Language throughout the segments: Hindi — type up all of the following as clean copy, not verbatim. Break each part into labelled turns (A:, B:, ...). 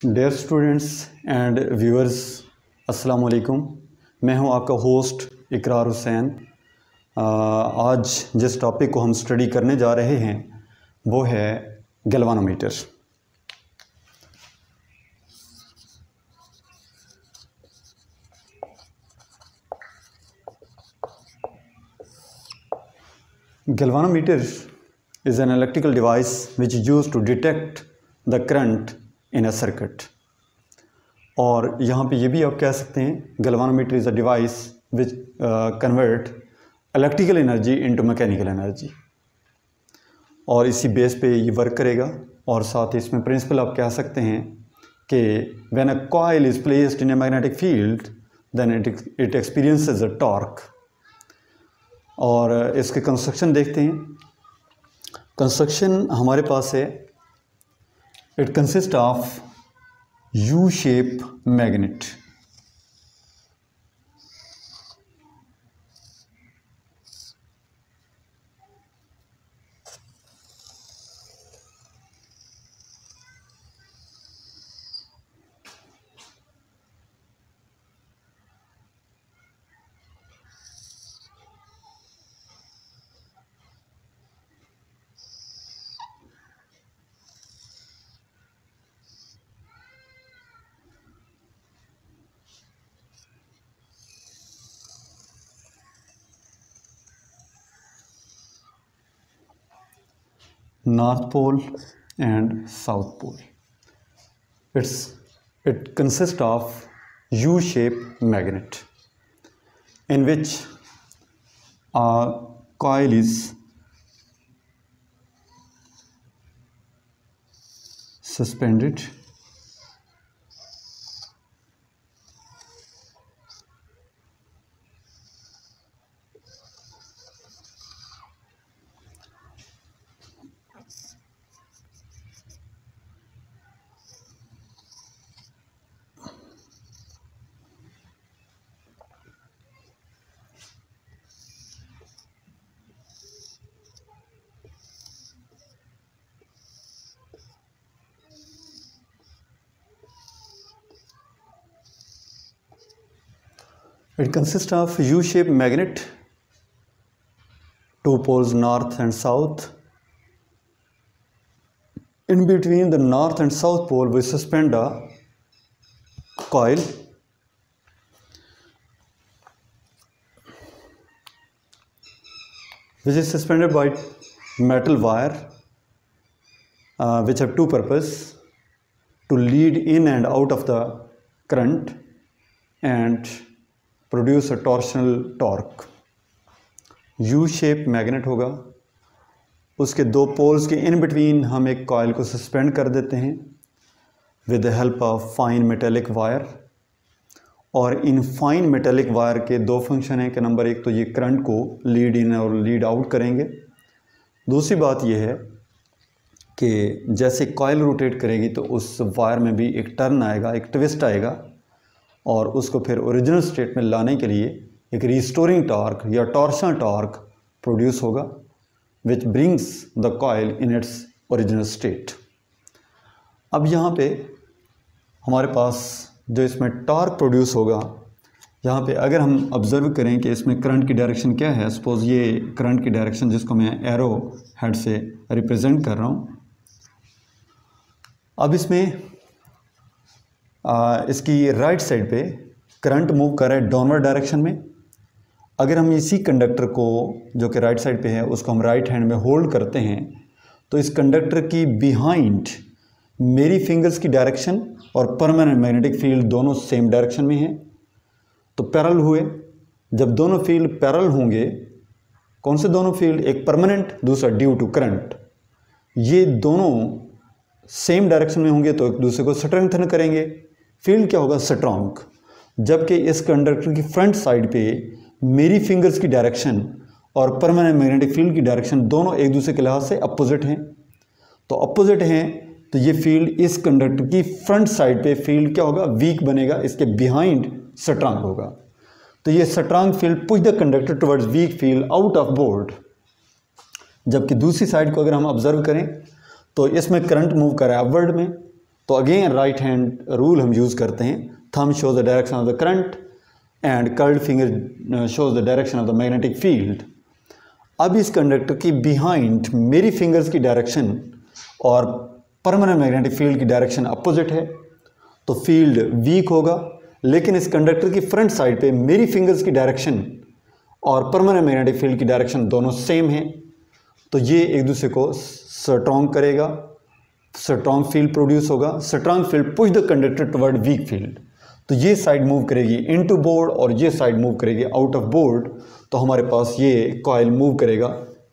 A: डियर स्टूडेंट्स एंड व्यूअर्स, अस्सलाम वालेकुम। मैं हूं आपका होस्ट इकरार हुसैन। आज जिस टॉपिक को हम स्टडी करने जा रहे हैं वो है galvanometer. Galvanometer is an electrical device which is used to detect the current in a circuit। और यहाँ पे ये भी आप कह सकते हैं galvanometer is a device which convert electrical energy into mechanical energy, और इसी बेस पे ये वर्क करेगा। और साथ ही इसमें प्रिंसिपल आप कह सकते हैं कि when a coil is placed in a magnetic field then it experiences a torque. और इसके कंस्ट्रक्शन देखते हैं। कंस्ट्रक्शन हमारे पास है, it consist of U shape magnet. North pole and south pole. It consists of U-shaped magnet in which a coil is suspended It consists of U-shaped magnet, two poles north and south. In between the north and south pole we suspend a coil which is suspended by metal wire which have two purposes: to lead in and out of the current and produce a torsional torque. You shape magnet होगा, उसके दो पोल्स के इन बिटवीन हम एक कॉइल को सस्पेंड कर देते हैं with the help of fine metallic wire. और इन फाइन मेटेलिक वायर के दो फंक्शन हैं कि नंबर एक तो ये करंट को लीड इन और लीड आउट करेंगे। दूसरी बात ये है कि जैसे कॉइल रोटेट करेगी तो उस वायर में भी एक टर्न आएगा, एक ट्विस्ट आएगा, और उसको फिर ओरिजिनल स्टेट में लाने के लिए एक रिस्टोरिंग टॉर्क या टॉर्शनल टॉर्क प्रोड्यूस होगा which brings the coil in its original state. अब यहाँ पे हमारे पास जो इसमें टॉर्क प्रोड्यूस होगा, यहाँ पे अगर हम ऑब्ज़र्व करें कि इसमें करंट की डायरेक्शन क्या है, सपोज़ ये करंट की डायरेक्शन जिसको मैं एरो हेड से रिप्रेजेंट कर रहा हूँ। अब इसमें इसकी राइट साइड पे करंट मूव कर रहा है डाउनवर्ड डायरेक्शन में। अगर हम इसी कंडक्टर को जो कि राइट साइड पे है उसको हम राइट हैंड में होल्ड करते हैं तो इस कंडक्टर की बिहाइंड मेरी फिंगर्स की डायरेक्शन और परमानेंट मैग्नेटिक फील्ड दोनों सेम डायरेक्शन में हैं, तो पैरेलल हुए। जब दोनों फील्ड पैरेलल होंगे, कौन से दोनों फील्ड, एक परमानेंट दूसरा ड्यू टू करंट, ये दोनों सेम डायरेक्शन में होंगे तो एक दूसरे को स्ट्रेंथन करेंगे। फील्ड क्या होगा, स्ट्रॉन्ग। जबकि इस कंडक्टर की फ्रंट साइड पे मेरी फिंगर्स की डायरेक्शन और परमानेंट मैग्नेटिक फील्ड की डायरेक्शन दोनों एक दूसरे के लिहाज से अपोजिट हैं। तो अपोजिट हैं तो ये फील्ड इस कंडक्टर की फ्रंट साइड पे फील्ड क्या होगा, वीक बनेगा, इसके बिहाइंड स्ट्रॉन्ग होगा। तो ये strong field push the conductor towards weak field out of board. जबकि दूसरी साइड को अगर हम ऑब्जर्व करें तो इसमें करंट मूव कर रहा है अपवर्ड में, तो अगेन राइट हैंड रूल हम यूज़ करते हैं, thumb shows the direction of the current and curled finger shows the direction of the magnetic field. अब इस कंडक्टर की बिहाइंड मेरी फिंगर्स की डायरेक्शन और परमानेंट मैग्नेटिक फील्ड की डायरेक्शन अपोजिट है, तो फील्ड वीक होगा। लेकिन इस कंडक्टर की फ्रंट साइड पे मेरी फिंगर्स की डायरेक्शन और परमानेंट मैग्नेटिक फील्ड की डायरेक्शन दोनों सेम हैं, तो ये एक दूसरे को स्ट्रॉन्ग करेगा, स्ट्रॉन्ग फील्ड प्रोड्यूस होगा। Strong field push the conductor toward weak field, तो ये साइड मूव करेगी इनटू बोर्ड और ये साइड मूव करेगी आउट ऑफ बोर्ड। तो हमारे पास ये कॉइल मूव करेगा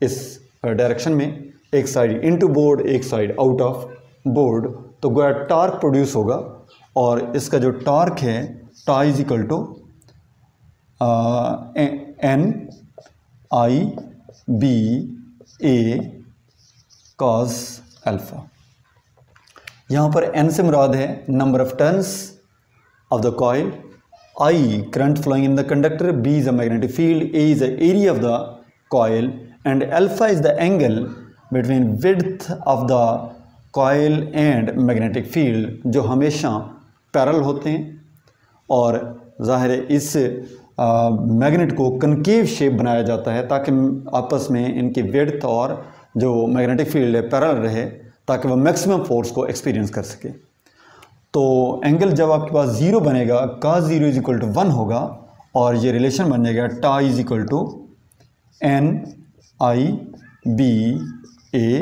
A: इस डायरेक्शन में, एक साइड इनटू बोर्ड, एक साइड आउट ऑफ बोर्ड। तो गोया टॉर्क प्रोड्यूस होगा और इसका जो टॉर्क है tau is equal to N I B A cos alpha. यहाँ पर एन से मुराद है number of turns of the coil, I current flowing in the conductor, B is a magnetic field, A is the area of the coil, and alpha is the angle between width of the coil and magnetic field, जो हमेशा पैरेलल होते हैं। और ज़ाहिर है इस मैग्नेट को कनकेव शेप बनाया जाता है ताकि आपस में इनकी विड्थ और जो मैग्नेटिक फील्ड है पैरेलल रहे, ताकि वह मैक्सिमम फोर्स को एक्सपीरियंस कर सके। तो एंगल जब आपके पास ज़ीरो बनेगा, cos 0 इज इक्वल टू 1 होगा और ये रिलेशन बन जाएगा tau is equal to N I B A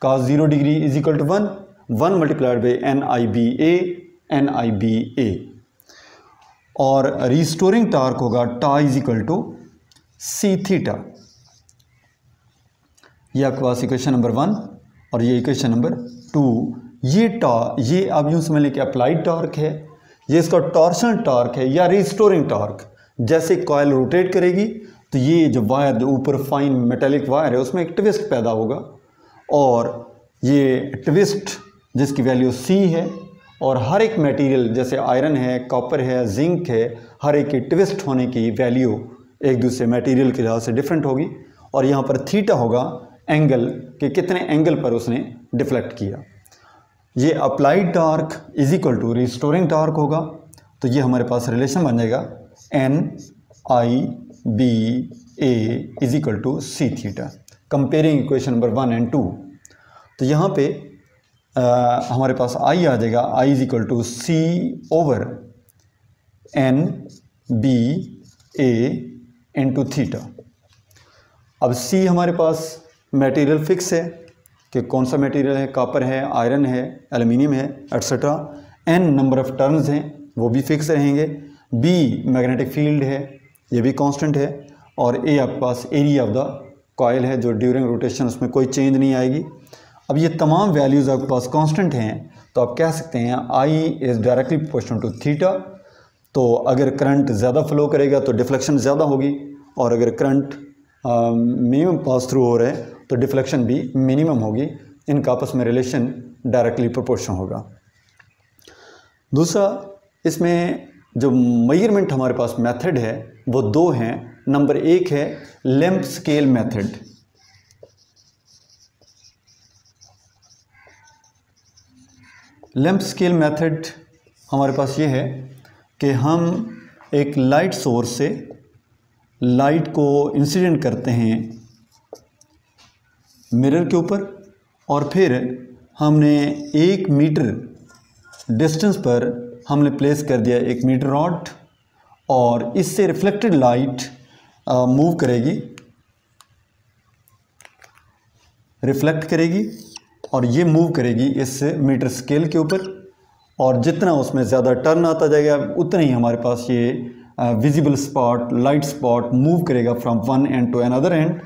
A: cos 0 degree is equal to 1 multiplied by N I B A. और रिस्टोरिंग टार्क होगा tau is equal to C theta. ये आपके पास इक्वेशन नंबर 1 और ये इक्वेशन नंबर 2। ये आप यूँ समझ लें कि अप्लाइड टॉर्क है, ये इसका टॉर्शनल टॉर्क है या रिस्टोरिंग टॉर्क। जैसे कॉइल रोटेट करेगी तो ये जो वायर, जो ऊपर फाइन मेटेलिक वायर है, उसमें एक ट्विस्ट पैदा होगा और ये ट्विस्ट जिसकी वैल्यू सी है, और हर एक मटेरियल जैसे आयरन है, कॉपर है, जिंक है, हर एक की ट्विस्ट होने की वैल्यू एक दूसरे मटेरियल के लिहाज से डिफरेंट होगी। और यहाँ पर थीटा होगा एंगल के कितने एंगल पर उसने डिफ्लेक्ट किया। ये applied torque is equal to restoring torque होगा। तो ये हमारे पास रिलेशन बन जाएगा N I B A is equal to C theta, comparing equation number 1 and 2। तो यहाँ पे हमारे पास आई आ जाएगा, I is equal to C over N B A into theta. अब सी हमारे पास मटेरियल फिक्स है कि कौन सा मटेरियल है, कॉपर है, आयरन है, एल्युमिनियम है, etcetera. N number of turns हैं, वो भी फिक्स रहेंगे। बी मैग्नेटिक फील्ड है, ये भी कांस्टेंट है। और ए आपके पास एरिया ऑफ द कॉइल है, जो ड्यूरिंग रोटेशन उसमें कोई चेंज नहीं आएगी। अब ये तमाम वैल्यूज़ आपके पास कांस्टेंट हैं, तो आप कह सकते हैं I is directly proportional to theta. तो अगर करंट ज़्यादा फ्लो करेगा तो डिफ्लेक्शन ज़्यादा होगी, और अगर करंट मिनिमम पास थ्रू हो रहा है तो डिफ्लेक्शन भी मिनिमम होगी। इनका आपस में रिलेशन डायरेक्टली प्रोपोर्शनल होगा। दूसरा, इसमें जो मेजरमेंट हमारे पास मेथड है वो 2 हैं। नंबर 1 है length scale method. Length scale method हमारे पास ये है कि हम एक लाइट सोर्स से लाइट को इंसिडेंट करते हैं मिरर के ऊपर, और फिर हमने 1 मीटर डिस्टेंस पर हमने प्लेस कर दिया 1 मीटर रॉड, और इससे रिफ्लेक्टेड लाइट मूव करेगी, रिफ्लेक्ट करेगी, और ये मूव करेगी इस मीटर स्केल के ऊपर। और जितना उसमें ज़्यादा टर्न आता जाएगा उतना ही हमारे पास ये visible spot, light spot move करेगा from one end to another end.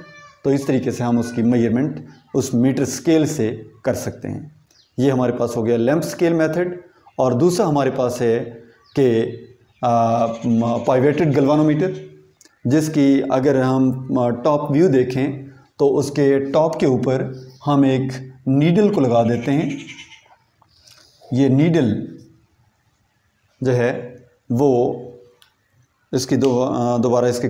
A: तो इस तरीके से हम उसकी मेजरमेंट उस मीटर स्केल से कर सकते हैं। ये हमारे पास हो गया लेंथ स्केल मेथड। और दूसरा हमारे पास है कि पाइवेटेड गल्वानोमीटर, जिसकी अगर हम टॉप व्यू देखें तो उसके टॉप के ऊपर हम एक नीडल को लगा देते हैं। ये नीडल जो है वो इसकी दोबारा इसके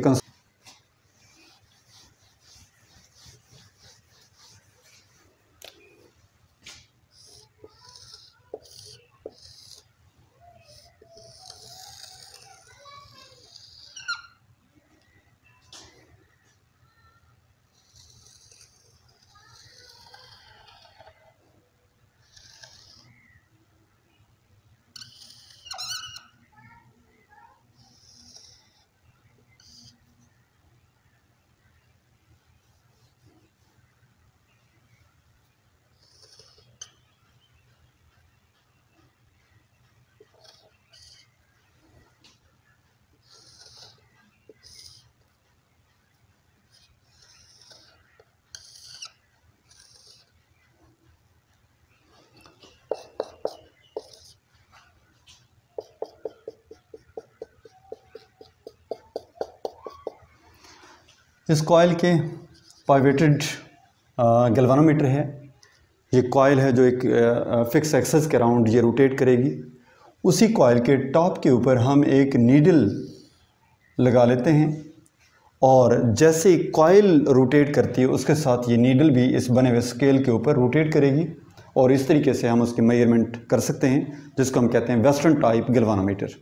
A: इस कॉइल के पाइवेटेड गैल्वानोमीटर है। ये कॉइल है जो एक फिक्स एक्सेस के अराउंड ये रोटेट करेगी। उसी कॉइल के टॉप के ऊपर हम एक नीडल लगा लेते हैं और जैसे कॉइल रोटेट करती है उसके साथ ये नीडल भी इस बने हुए स्केल के ऊपर रोटेट करेगी और इस तरीके से हम उसकी मेजरमेंट कर सकते हैं, जिसको हम कहते हैं वेस्टर्न टाइप गैल्वानोमीटर।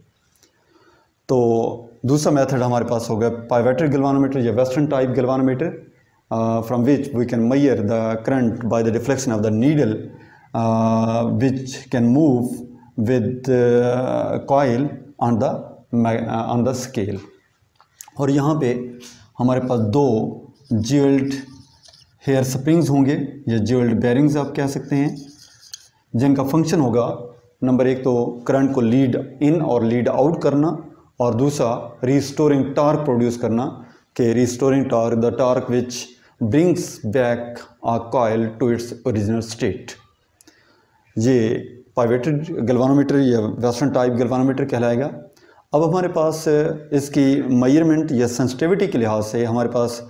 A: तो दूसरा मेथड हमारे पास हो गया पाइवेटेड गैल्वानोमीटर या western type galvanometer, from which we can measure the current by the deflection of the needle, which can move with the coil on the scale। और यहाँ पे हमारे पास दो ज्वेल्ड हेयर स्प्रिंग्स होंगे या ज्वेल्ड बेरिंग्स आप कह सकते हैं, जिनका फंक्शन होगा नंबर एक तो करंट को लीड इन और लीड आउट करना और दूसरा रिस्टोरिंग टॉर्क प्रोड्यूस करना कि restoring torque the torque which brings back a coil to its original state। ये पाइवेटेड गैल्वानोमीटर या वेस्टर्न टाइप गैल्वानोमीटर कहलाएगा। अब हमारे पास इसकी मेजरमेंट या सेंसिटिविटी के लिहाज से हमारे पास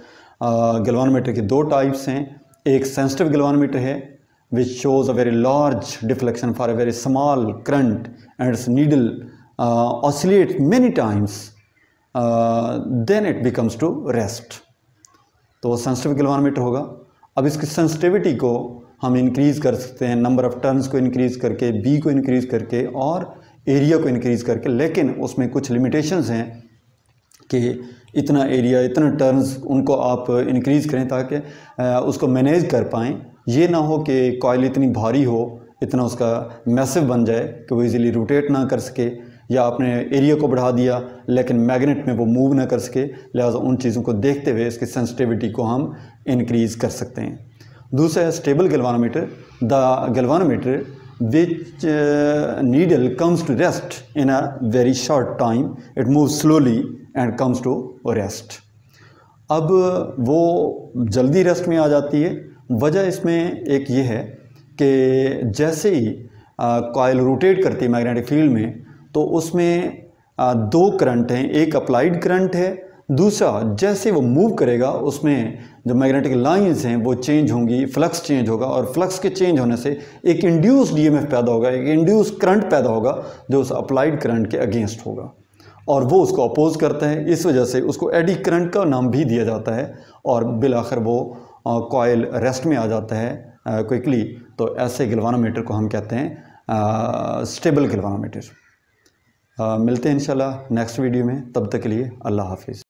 A: गैल्वानोमीटर के दो टाइप्स हैं। एक सेंसिटिव गैल्वानोमीटर है which shows a very large deflection for a very small current and its needle oscillate many times, then it becomes to rest. तो सेंसिटिव गैल्वानोमीटर होगा। अब इसकी सेंसिटिविटी को हम इंक्रीज़ कर सकते हैं नंबर ऑफ़ टर्न्स को इंक्रीज़ करके, बी को इंक्रीज़ करके और एरिया को इंक्रीज़ करके, लेकिन उसमें कुछ लिमिटेशंस हैं कि इतना एरिया इतना टर्न्स उनको आप इंक्रीज़ करें ताकि उसको मैनेज कर पाएँ। ये ना हो कि कॉइल इतनी भारी हो, इतना उसका मैसिव बन जाए कि वो इजीली रोटेट ना कर सके, या आपने एरिया को बढ़ा दिया लेकिन मैग्नेट में वो मूव ना कर सके। लिहाजा उन चीज़ों को देखते हुए इसकी सेंसिटिविटी को हम इंक्रीज़ कर सकते हैं। दूसरा है stable galvanometer, the galvanometer which needle comes to rest in a very short time, it moves slowly and comes to rest. अब वो जल्दी रेस्ट में आ जाती है। वजह इसमें एक ये है कि जैसे ही कॉइल रोटेट करती है मैग्नेटिक फील्ड में, तो उसमें दो करंट हैं, एक अप्लाइड करंट है, दूसरा जैसे वो मूव करेगा उसमें जो मैग्नेटिक लाइंस हैं वो चेंज होंगी, फ्लक्स चेंज होगा और फ्लक्स के चेंज होने से एक इंड्यूस्ड ईएमएफ पैदा होगा, एक इंड्यूस्ड करंट पैदा होगा जो उस अप्लाइड करंट के अगेंस्ट होगा और वो उसको अपोज करता है। इस वजह से उसको एडी करंट का नाम भी दिया जाता है और बिल आखिर वो कॉइल रेस्ट में आ जाता है क्विकली। तो ऐसे गैल्वानोमीटर को हम कहते हैं स्टेबल गैल्वानोमीटर। मिलते हैं इंशाल्लाह नेक्स्ट वीडियो में, तब तक के लिए अल्लाह हाफिज़।